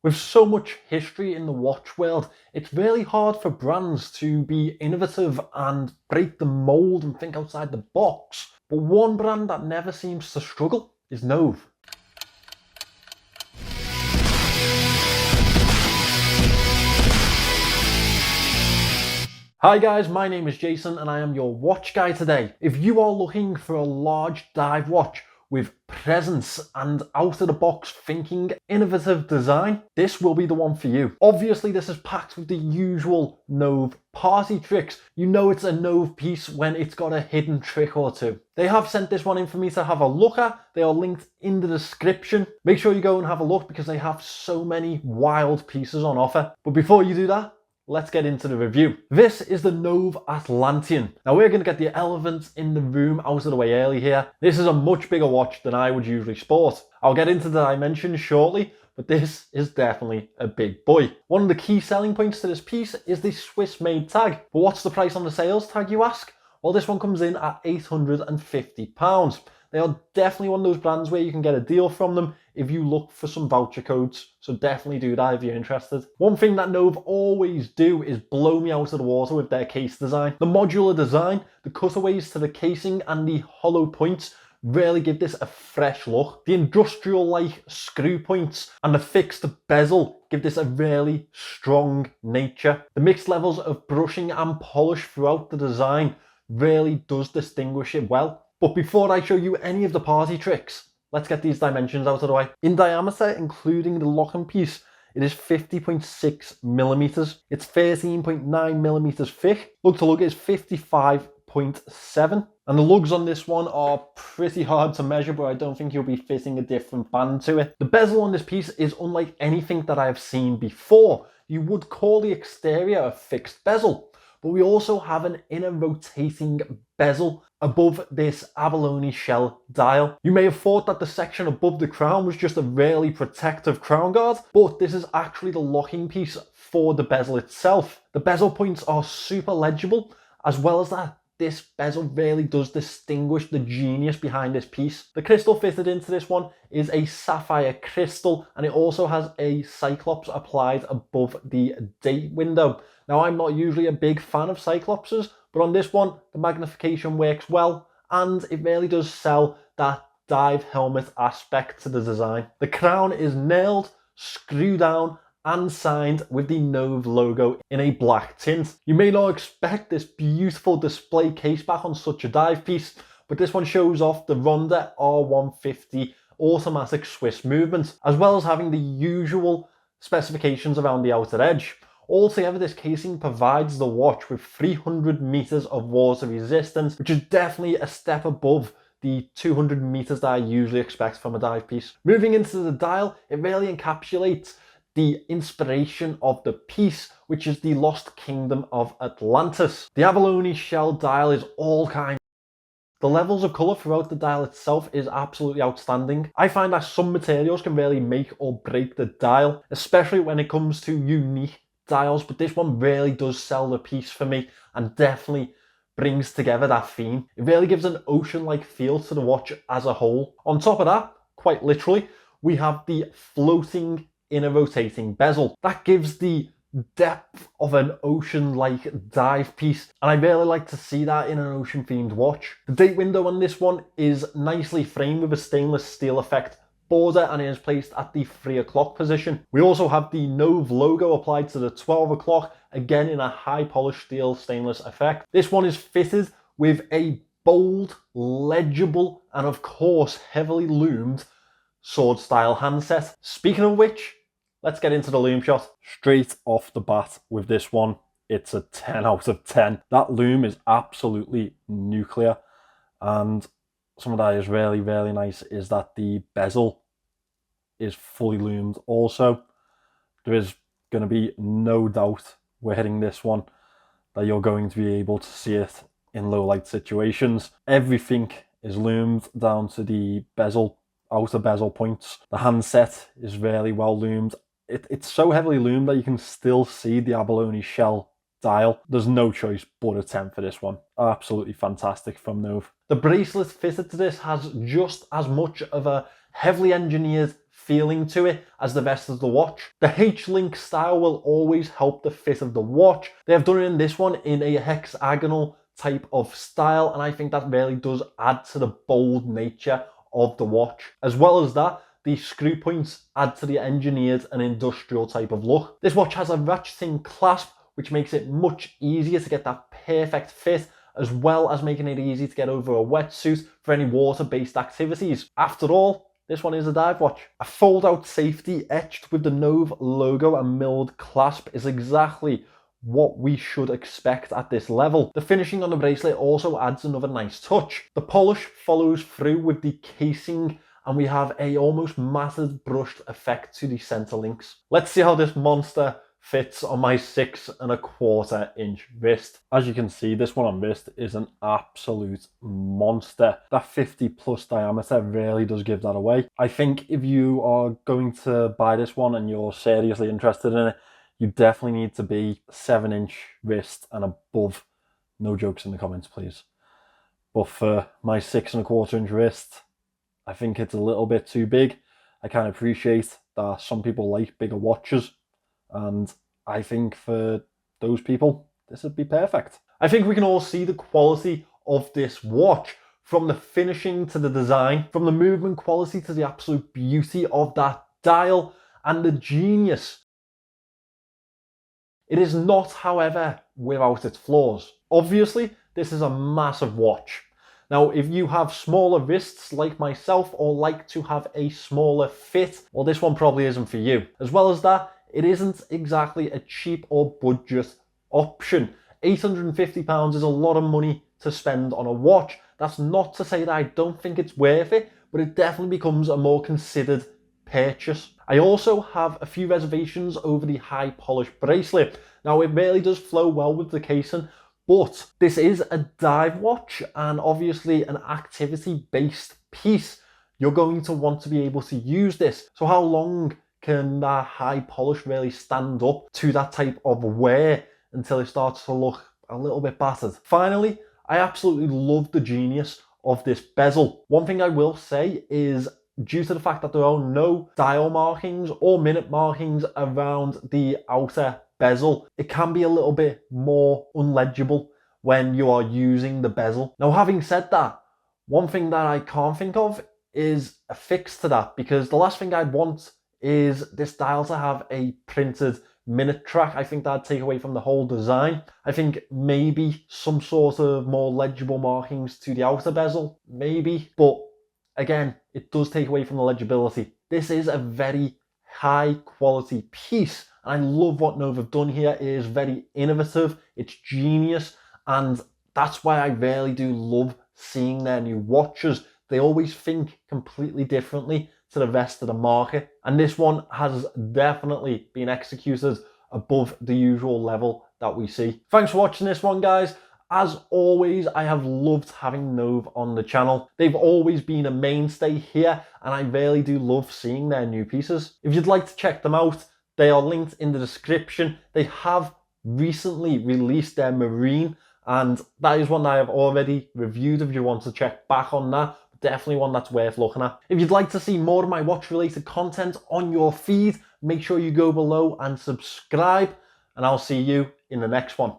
With so much history in the watch world, it's really hard for brands to be innovative and break the mold and think outside the box. But one brand that never seems to struggle is Nove. Hi guys, my name is Jason and I am your watch guy today. If you are looking for a large dive watch with presence and out of the box thinking, innovative design, this will be the one for you. Obviously this is packed with the usual Nove party tricks. You know it's a Nove piece when it's got a hidden trick or two. They have sent this one in for me to have a look at. They are linked in the description. Make sure you go and have a look because they have so many wild pieces on offer. But before you do that, let's get into the review. This is the Nove Atlantean. Now we're going to get the elephant in the room out of the way early here. This is a much bigger watch than I would usually sport. I'll get into the dimensions shortly, but this is definitely a big boy. One of the key selling points to this piece is the Swiss made tag. But what's the price on the sales tag, you ask? Well, this one comes in at £850. They are definitely one of those brands where you can get a deal from them if you look for some voucher codes. So definitely do that if you're interested. One thing that Nove always do is blow me out of the water with their case design. The modular design, the cutaways to the casing and the hollow points really give this a fresh look. The industrial-like screw points and the fixed bezel give this a really strong nature. The mixed levels of brushing and polish throughout the design really does distinguish it well. But before I show you any of the party tricks, let's get these dimensions out of the way. In diameter, including the locking piece, it is 50.6 millimeters. It's 13.9 millimeters thick. Lug to lug is 55.7. And the lugs on this one are pretty hard to measure, but I don't think you'll be fitting a different band to it. The bezel on this piece is unlike anything that I have seen before. You would call the exterior a fixed bezel, but we also have an inner rotating bezel above this abalone shell dial. You may have thought that the section above the crown was just a really protective crown guard, but this is actually the locking piece for the bezel itself. The bezel points are super legible, as well as that this bezel really does distinguish the genius behind this piece. The crystal fitted into this one is a sapphire crystal, and it also has a cyclops applied above the date window. Now, I'm not usually a big fan of cyclopses, but on this one, the magnification works well, and it really does sell that dive helmet aspect to the design. The crown is nailed, screwed down, and signed with the Nove logo in a black tint. You may not expect this beautiful display case back on such a dive piece, but this one shows off the Ronda R150 automatic Swiss movement, as well as having the usual specifications around the outer edge. Altogether, this casing provides the watch with 300 meters of water resistance, which is definitely a step above the 200 meters that I usually expect from a dive piece. Moving into the dial, it really encapsulates the inspiration of the piece, which is the Lost Kingdom of Atlantis. The abalone shell dial is all kinds. The levels of colour throughout the dial itself is absolutely outstanding. I find that some materials can really make or break the dial, especially when it comes to unique dials, but this one really does sell the piece for me and definitely brings together that theme. It really gives an ocean-like feel to the watch as a whole. On top of that, quite literally, we have the floating inner rotating bezel. That gives the depth of an ocean-like dive piece, and I really like to see that in an ocean-themed watch. The date window on this one is nicely framed with a stainless steel effect border, and it is placed at the 3 o'clock position. We also have the Nove logo applied to the 12 o'clock, again in a high polished steel stainless effect. This one is fitted with a bold, legible, and of course heavily loomed sword style handset. Speaking of which, let's get into the loom shot. Straight off the bat with this one, it's a 10 out of 10. That loom is absolutely nuclear, and something that is really, really nice is that the bezel is fully loomed also. There is going to be no doubt we're hitting this one that you're going to be able to see it in low light situations. Everything is loomed down to the bezel, outer bezel points. The handset is really well loomed. It's so heavily loomed that you can still see the abalone shell dial. There's no choice but a 10 for this one. Absolutely fantastic from Nove. The bracelet fitted to this has just as much of a heavily engineered feeling to it as the rest of the watch. The H-link style will always help the fit of the watch. They have done it in this one in a hexagonal type of style, and I think that really does add to the bold nature of the watch. As well as that, the screw points add to the engineered and industrial type of look. This watch has a ratcheting clasp, which makes it much easier to get that perfect fit, as well as making it easy to get over a wetsuit for any water-based activities. After all, this one is a dive watch. A fold-out safety etched with the Nove logo and milled clasp is exactly what we should expect at this level. The finishing on the bracelet also adds another nice touch. The polish follows through with the casing, and we have a almost matted brushed effect to the center links. Let's see how this monster fits on my 6¼ inch wrist. As you can see, this one on wrist is an absolute monster. That 50+ diameter really does give that away. I think if you are going to buy this one and you're seriously interested in it, you definitely need to be 7-inch wrist and above. No jokes in the comments, please. But for my 6¼ inch wrist, I think it's a little bit too big. I can appreciate that some people like bigger watches, and I think for those people, this would be perfect. I think we can all see the quality of this watch, from the finishing to the design, from the movement quality to the absolute beauty of that dial, and the genius. It is not, however, without its flaws. Obviously, this is a massive watch. Now, if you have smaller wrists like myself, or like to have a smaller fit, well, this one probably isn't for you. As well as that, it isn't exactly a cheap or budget option. £850 is a lot of money to spend on a watch. That's not to say that I don't think it's worth it, but it definitely becomes a more considered purchase. I also have a few reservations over the high polish bracelet. Now, it really does flow well with the casing, but this is a dive watch and obviously an activity-based piece. You're going to want to be able to use this. So how long can that high polish really stand up to that type of wear until it starts to look a little bit battered? Finally, I absolutely love the genius of this bezel. One thing I will say is, due to the fact that there are no dial markings or minute markings around the outer bezel, it can be a little bit more unlegible when you are using the bezel. Now, having said that, one thing that I can't think of is a fix to that, because the last thing I'd want is this dial to have a printed minute track. I think that'd take away from the whole design. I think maybe some sort of more legible markings to the outer bezel, maybe, but again, it does take away from the legibility. This is a very high quality piece, and I love what Nove have done here. It is very innovative, it's genius, and that's why I really do love seeing their new watches. They always think completely differently to the rest of the market, and this one has definitely been executed above the usual level that we see. Thanks for watching this one, guys. As always, I have loved having Nove on the channel. They've always been a mainstay here, and I really do love seeing their new pieces. If you'd like to check them out, they are linked in the description. They have recently released their Marine, and that is one that I have already reviewed. If you want to check back on that, definitely one that's worth looking at. If you'd like to see more of my watch related content on your feed, make sure you go below and subscribe, and I'll see you in the next one.